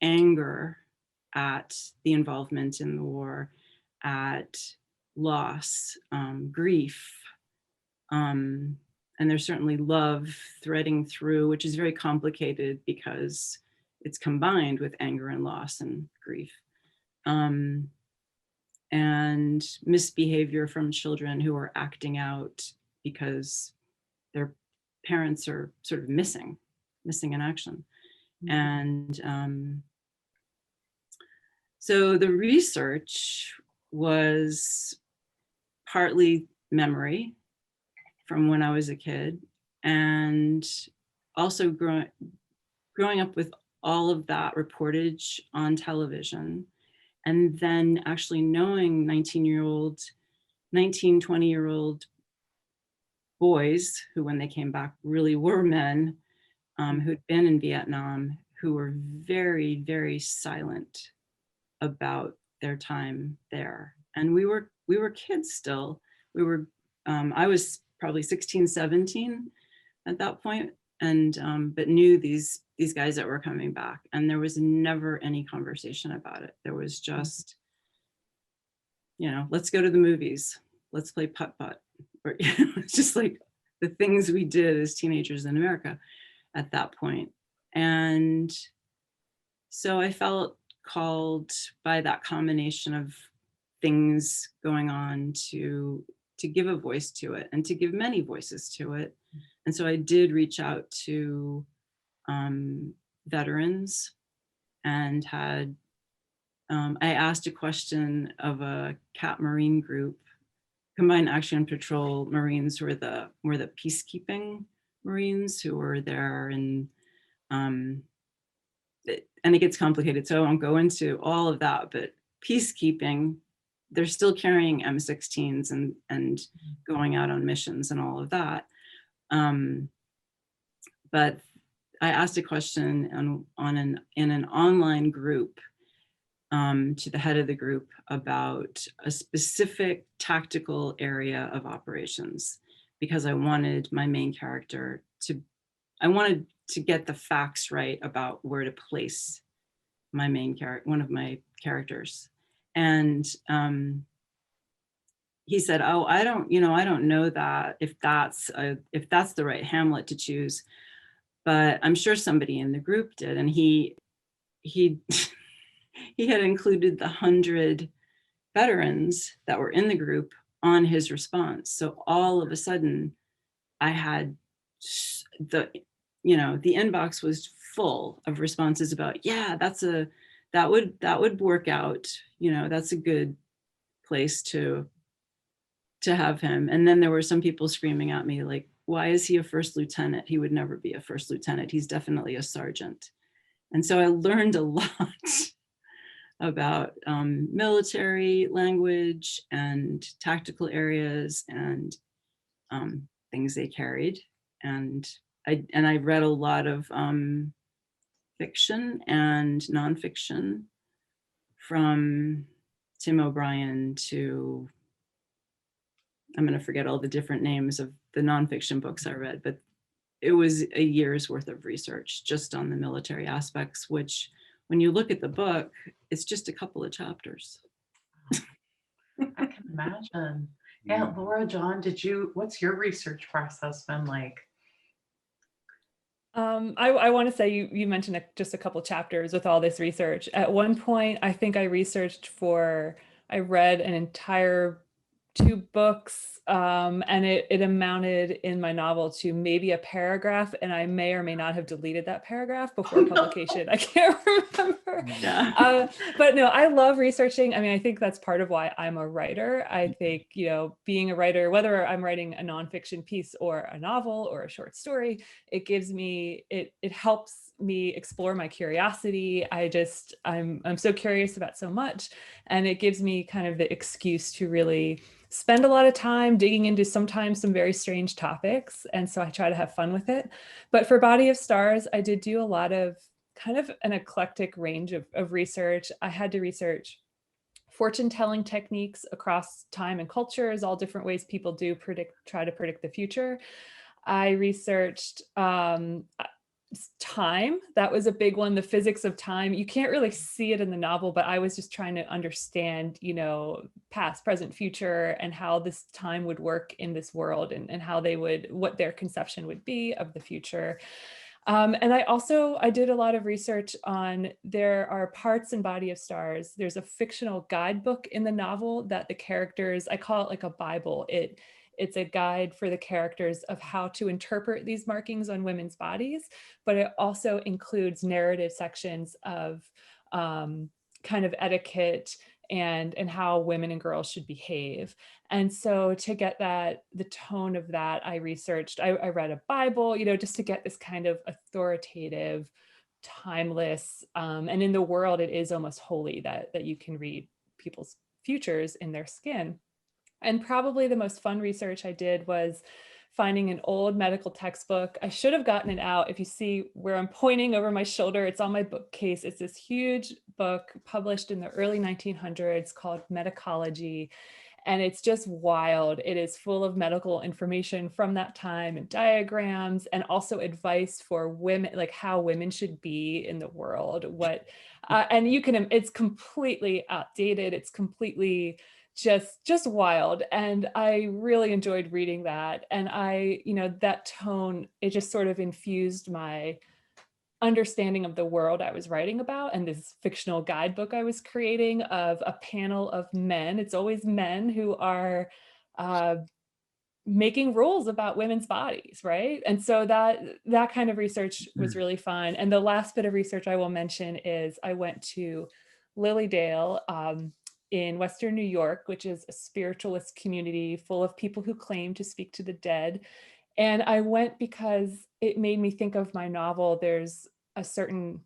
anger at the involvement in the war, at loss, grief, and there's certainly love threading through, which is very complicated because it's combined with anger and loss and grief. And misbehavior from children who are acting out because their parents are sort of missing in action. And so the research was partly memory from when I was a kid, and also growing up with all of that reportage on television, and then actually knowing 19-year-old, 20-year-old boys who, when they came back, really were men who'd been in Vietnam, who were very, very silent about their time there. And we were kids still. I was probably 16, 17 at that point, and but knew these guys that were coming back, and there was never any conversation about it. There was just, let's go to the movies, let's play putt-putt, or it's just like the things we did as teenagers in America at that point. And so I felt called by that combination of things going on to give a voice to it, and to give many voices to it. And so I did reach out to veterans, and had I asked a question of a CAP Marine group. Combined Action Patrol Marines were the peacekeeping Marines who were there, and it gets complicated, so I won't go into all of that, but peacekeeping, they're still carrying M16s and going out on missions and all of that. But I asked a question in an online group to the head of the group about a specific tactical area of operations, because I wanted my main character I wanted to get the facts right about where to place my main character, one of my characters. And he said, "Oh, I don't know that if that's the right Hamlet to choose, but I'm sure somebody in the group did." And he had included the 100 veterans that were in the group on his response. So all of a sudden, I had the inbox was full of responses about, yeah, that would work out. That's a good place to have him. And then there were some people screaming at me like, why is he a first lieutenant? He would never be a first lieutenant. He's definitely a sergeant. And so I learned a lot about military language and tactical areas and things they carried. And I read a lot of fiction and nonfiction, from Tim O'Brien to, I'm going to forget all the different names of the nonfiction books I read, but it was a year's worth of research just on the military aspects, which when you look at the book, it's just a couple of chapters. I can imagine. Yeah, Laura, John, what's your research process been like? I want to say you mentioned just a couple chapters with all this research. At one point, I think I read an entire 2 books, and it amounted in my novel to maybe a paragraph, and I may or may not have deleted that paragraph before publication. I can't remember. Yeah. But no, I love researching. I mean, I think that's part of why I'm a writer. I think, being a writer, whether I'm writing a nonfiction piece or a novel or a short story, it gives me, it helps me explore my curiosity. I'm so curious about so much, and it gives me kind of the excuse to really spend a lot of time digging into sometimes some very strange topics. And so I try to have fun with it. But for Body of Stars, I did do a lot of kind of an eclectic range of research. I had to research fortune telling techniques across time and cultures, all different ways people do try to predict the future. I researched time. That was a big one, the physics of time. You can't really see it in the novel, but I was just trying to understand, you know, past, present, future, and how this time would work in this world, and how what their conception would be of the future. And I did a lot of research on, there are parts in Body of Stars. There's a fictional guidebook in the novel that the characters, I call it like a Bible. It's a guide for the characters of how to interpret these markings on women's bodies, but it also includes narrative sections of kind of etiquette and how women and girls should behave. And so to get the tone of that, I read a Bible, you know, just to get this kind of authoritative, timeless, and in the world, it is almost holy that you can read people's futures in their skin. And probably the most fun research I did was finding an old medical textbook. I should have gotten it out. If you see where I'm pointing over my shoulder, it's on my bookcase. It's this huge book published in the early 1900s called Medicology. And it's just wild. It is full of medical information from that time and diagrams, and also advice for women, like how women should be in the world. And it's completely outdated. It's completely just wild. And I really enjoyed reading that. And that tone, it just sort of infused my understanding of the world I was writing about, and this fictional guidebook I was creating of a panel of men. It's always men who are making rules about women's bodies, right? And so that kind of research was really fun. And the last bit of research I will mention is I went to Lilydale in Western New York, which is a spiritualist community full of people who claim to speak to the dead. And I went because it made me think of my novel. There's a certain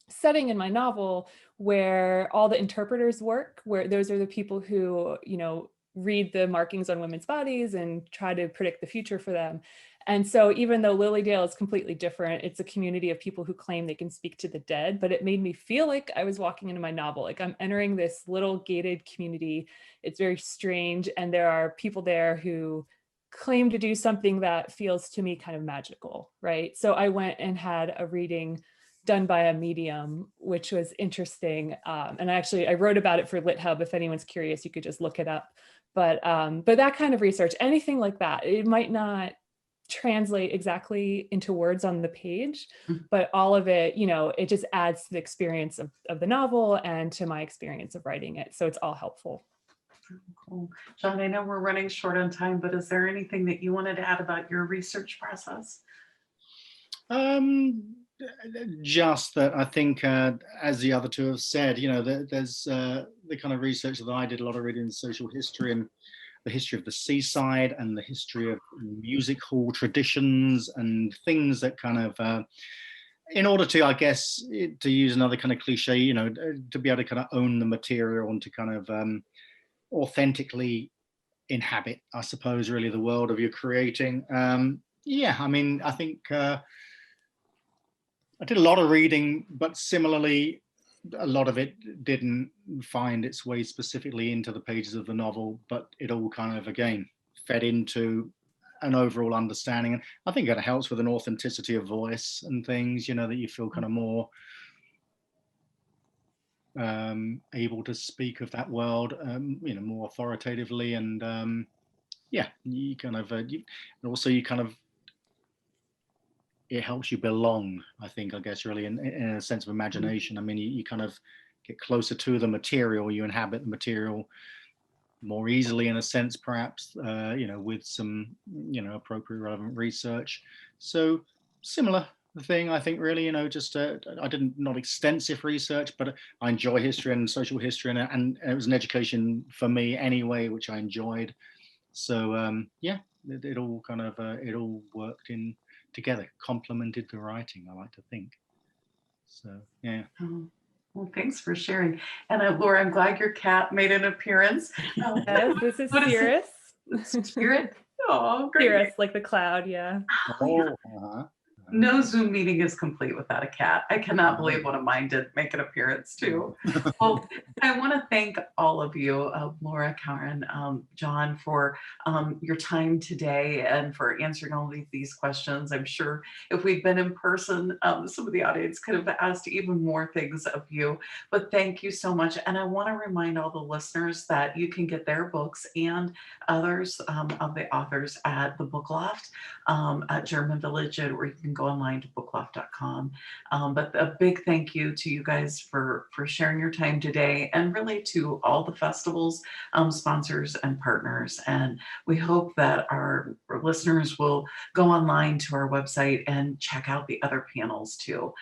setting in my novel where all the interpreters work, where those are the people who, you know, read the markings on women's bodies and try to predict the future for them. And so even though Lilydale is completely different, it's a community of people who claim they can speak to the dead, but it made me feel like I was walking into my novel, like I'm entering this little gated community. It's very strange. And there are people there who claim to do something that feels to me kind of magical, right? So I went and had a reading done by a medium, which was interesting. And I wrote about it for LitHub. If anyone's curious, you could just look it up. But that kind of research, anything like that, it might not translate exactly into words on the page, but all of it, you know, it just adds to the experience of the novel and to my experience of writing it. So it's all helpful. Cool. John, I know we're running short on time, but is there anything that you wanted to add about your research process? Just that I think, as the other two have said, you know, there's the kind of research that I did a lot of reading in social history and the history of the seaside and the history of music hall traditions and things that kind of, in order to, I guess, to use another kind of cliche, you know, to be able to kind of own the material and to kind of authentically inhabit, I suppose, really the world of your creating. Yeah, I mean, I think I did a lot of reading, but similarly, a lot of it didn't find its way specifically into the pages of the novel, but it all kind of, again, fed into an overall understanding. And I think it helps with an authenticity of voice and things, you know, that you feel kind of more able to speak of that world, you know, more authoritatively. And yeah, you kind of, and also you kind of, it helps you belong, I think, I guess, really, in a sense of imagination. I mean, you kind of get closer to the material, you inhabit the material more easily, in a sense, perhaps, you know, with some, you know, appropriate, relevant research. So similar thing, I think, really, you know, just I didn't, not extensive research, but I enjoy history and social history, and it was an education for me anyway, which I enjoyed. So yeah, it all kind of, it all worked in together, complemented the writing, I like to think. So yeah. Well, thanks for sharing. And Laura, I'm glad your cat made an appearance. Yes, this is Cirrus. Spirit. Oh, great. Cirrus, like the cloud, yeah. Oh, No Zoom meeting is complete without a cat. I cannot believe one of mine did make an appearance too. Well, I want to thank all of you, Laura, Karin, John, for your time today and for answering all of these questions. I'm sure if we'd been in person, some of the audience could have asked even more things of you, but thank you so much. And I want to remind all the listeners that you can get their books and others of the authors at the Book Loft at German Village, or you can go online to bookloft.com. But a big thank you to you guys for sharing your time today, and really to all the festivals, sponsors and partners. And we hope that our listeners will go online to our website and check out the other panels too.